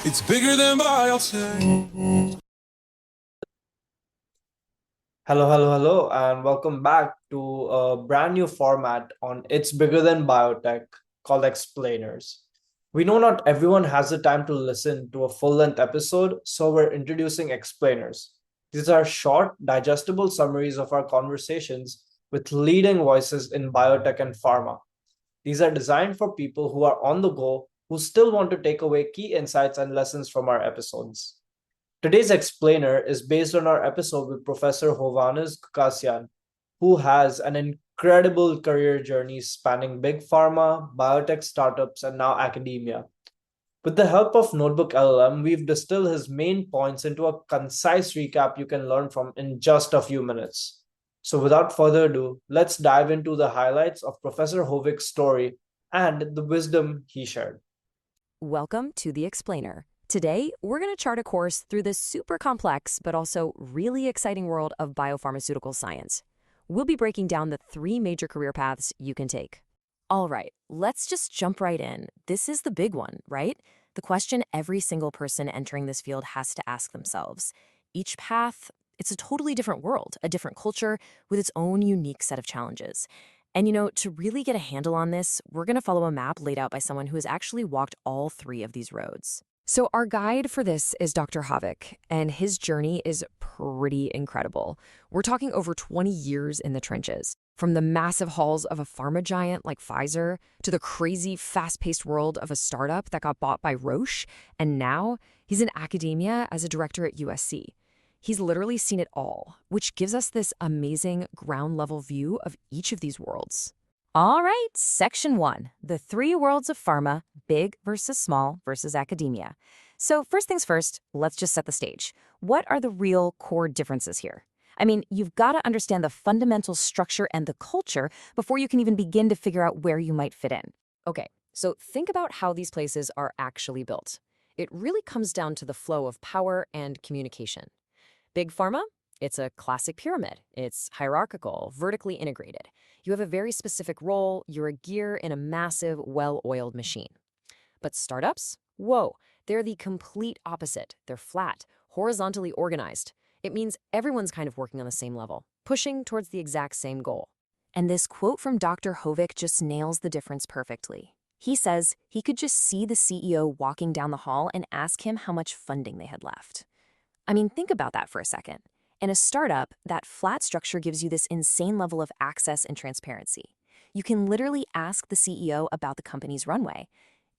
It's bigger than biotech. Hello, and welcome back to a brand new format on It's Bigger Than Biotech called Explainers. We know not everyone has the time to listen to a full length episode, so we're introducing Explainers. These are short, digestible summaries of our conversations with leading voices in biotech and pharma. These are designed for people who are on the go who still want to take away key insights and lessons from our episodes. Today's explainer is based on our episode with Professor Hovhannes, who has an incredible career journey spanning big pharma, biotech startups, and now academia. With the help of Notebook LLM, we've distilled his main points into a concise recap you can learn from in just a few minutes. So, without further ado, let's dive into the highlights of Professor Hovik's story and the wisdom he shared. Welcome to The Explainer. Today, we're going to chart a course through the super complex but also really exciting world of biopharmaceutical science. We'll be breaking down the three major career paths you can take. All right, let's just jump right in. This is the big one, right? The question every single person entering this field has to ask themselves. Each path, it's a totally different world, a different culture with its own unique set of challenges. And to really get a handle on this, we're going to follow a map laid out by someone who has actually walked all three of these roads. So, our guide for this is Dr. Hovik, and his journey is pretty incredible. We're talking over 20 years in the trenches, from the massive halls of a pharma giant like Pfizer to the crazy, fast paced world of a startup that got bought by Roche, and now he's in academia as a director at USC. He's literally seen it all, which gives us this amazing ground level view of each of these worlds. All right, section one, the three worlds of pharma, big versus small versus academia. So first things first, let's just set the stage. What are the real core differences here? I mean, you've got to understand the fundamental structure and the culture before you can even begin to figure out where you might fit in. Okay, so think about how these places are actually built. It really comes down to the flow of power and communication. Big pharma? It's a classic pyramid. It's hierarchical, vertically integrated. You have a very specific role. You're a gear in a massive, well-oiled machine. But startups? Whoa, they're the complete opposite. They're flat, horizontally organized. It means everyone's kind of working on the same level, pushing towards the exact same goal. And this quote from Dr. Hovik just nails the difference perfectly. He says he could just see the CEO walking down the hall and ask him how much funding they had left. I mean, think about that for a second. In a startup, that flat structure gives you this insane level of access and transparency. You can literally ask the CEO about the company's runway.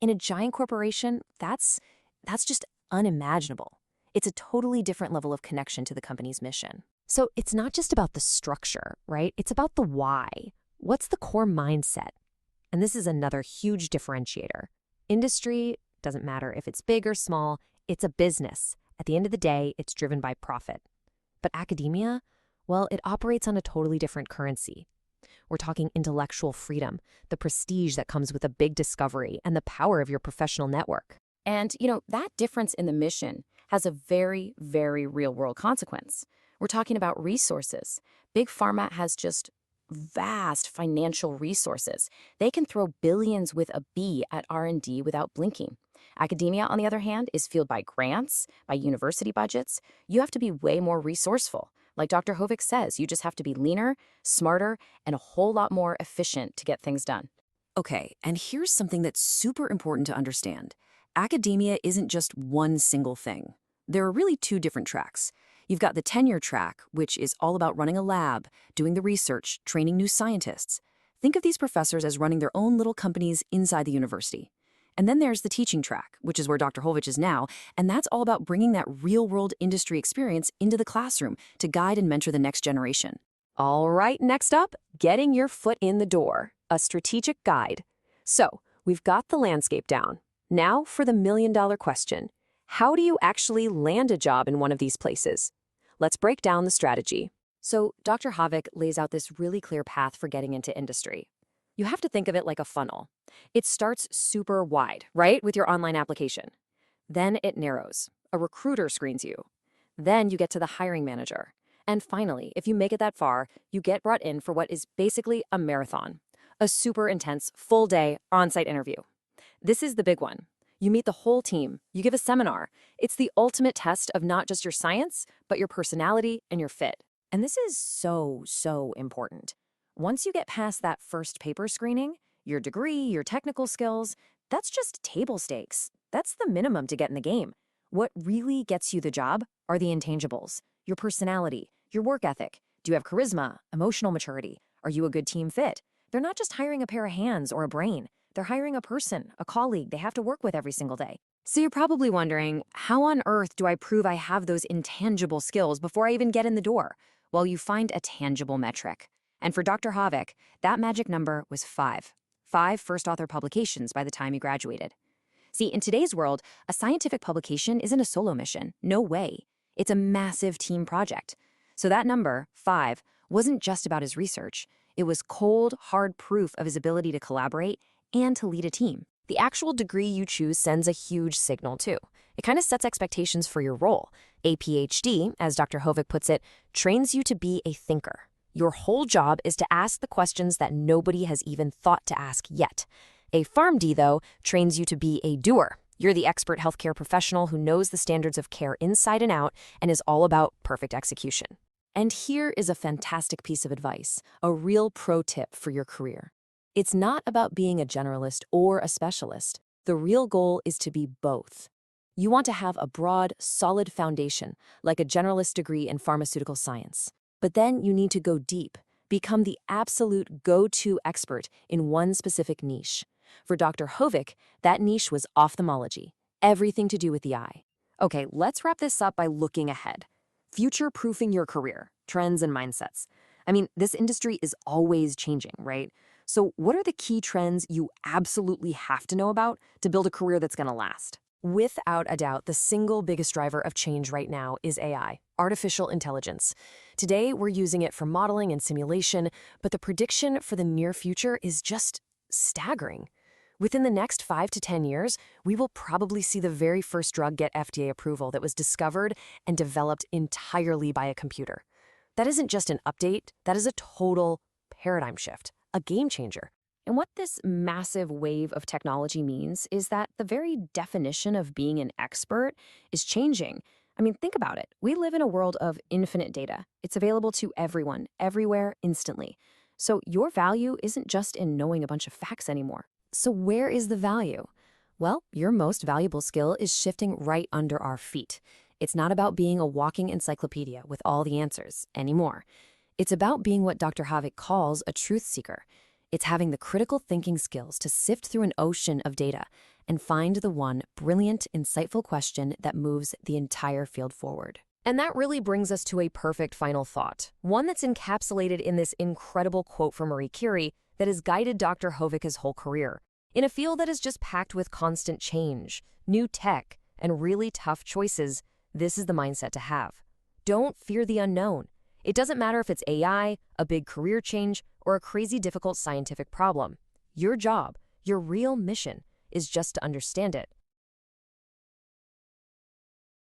In a giant corporation, that's just unimaginable. It's a totally different level of connection to the company's mission. So it's not just about the structure, right? It's about the why. What's the core mindset? And this is another huge differentiator. Industry doesn't matter if it's big or small, it's a business. At the end of the day, it's driven by profit. But academia, well, it operates on a totally different currency. We're talking intellectual freedom, the prestige that comes with a big discovery, and the power of your professional network. And, that difference in the mission has a very, very real-world consequence. We're talking about resources. Big pharma has just vast financial resources. They can throw billions with a B at R&D without blinking. Academia, on the other hand, is fueled by grants, by university budgets. You have to be way more resourceful. Like Dr. Hovik says, you just have to be leaner, smarter, and a whole lot more efficient to get things done. Okay, and here's something that's super important to understand. Academia isn't just one single thing. There are really two different tracks. You've got the tenure track, which is all about running a lab, doing the research, training new scientists. Think of these professors as running their own little companies inside the university. And then there's the teaching track, which is where Dr. Hovich is now, and that's all about bringing that real-world industry experience into the classroom to guide and mentor the next generation. All right, next up, getting your foot in the door, a strategic guide. So, we've got the landscape down. Now for the million-dollar question. How do you actually land a job in one of these places? Let's break down the strategy. So, Dr. Hovik lays out this really clear path for getting into industry. You have to think of it like a funnel. It starts super wide, right, with your online application. Then it narrows. A recruiter screens you. Then you get to the hiring manager. And finally, if you make it that far, you get brought in for what is basically a marathon, a super intense, full-day, on-site interview. This is the big one. You meet the whole team. You give a seminar. It's the ultimate test of not just your science, but your personality and your fit. And this is so important. Once you get past that first paper screening, your degree, your technical skills, that's just table stakes. That's the minimum to get in the game. What really gets you the job are the intangibles. Your personality, your work ethic. Do you have charisma, emotional maturity? Are you a good team fit? They're not just hiring a pair of hands or a brain. They're hiring a person, a colleague they have to work with every single day. So you're probably wondering, how on earth do I prove I have those intangible skills before I even get in the door? Well, you find a tangible metric. And for Dr. Hovik, that magic number was 5. 5 first author publications by the time he graduated. See, in today's world, a scientific publication isn't a solo mission. No way. It's a massive team project. So that number, 5, wasn't just about his research. It was cold, hard proof of his ability to collaborate and to lead a team. The actual degree you choose sends a huge signal, too. It kind of sets expectations for your role. A PhD, as Dr. Hovik puts it, trains you to be a thinker. Your whole job is to ask the questions that nobody has even thought to ask yet. A PharmD, though, trains you to be a doer. You're the expert healthcare professional who knows the standards of care inside and out and is all about perfect execution. And here is a fantastic piece of advice, a real pro tip for your career. It's not about being a generalist or a specialist. The real goal is to be both. You want to have a broad, solid foundation, like a generalist degree in pharmaceutical science. But then you need to go deep, become the absolute go-to expert in one specific niche. For Dr. Hovik, that niche was ophthalmology, everything to do with the eye. Okay, let's wrap this up by looking ahead. Future-proofing your career, trends and mindsets. I mean, this industry is always changing, right? So what are the key trends you absolutely have to know about to build a career that's going to last? Without a doubt, the single biggest driver of change right now is AI, artificial intelligence. Today, we're using it for modeling and simulation, but the prediction for the near future is just staggering. Within the next 5 to 10 years, we will probably see the very first drug get FDA approval that was discovered and developed entirely by a computer. That isn't just an update, that is a total paradigm shift, a game changer. And what this massive wave of technology means is that the very definition of being an expert is changing. I mean, think about it. We live in a world of infinite data. It's available to everyone, everywhere, instantly. So your value isn't just in knowing a bunch of facts anymore. So where is the value? Well, your most valuable skill is shifting right under our feet. It's not about being a walking encyclopedia with all the answers anymore. It's about being what Dr. Hovik calls a truth seeker. It's having the critical thinking skills to sift through an ocean of data and find the one brilliant, insightful question that moves the entire field forward. And that really brings us to a perfect final thought, one that's encapsulated in this incredible quote from Marie Curie that has guided Dr. Hovik his whole career. In a field that is just packed with constant change, new tech, and really tough choices, this is the mindset to have. Don't fear the unknown. It doesn't matter if it's AI, a big career change, or a crazy difficult scientific problem. Your job, your real mission, is just to understand it,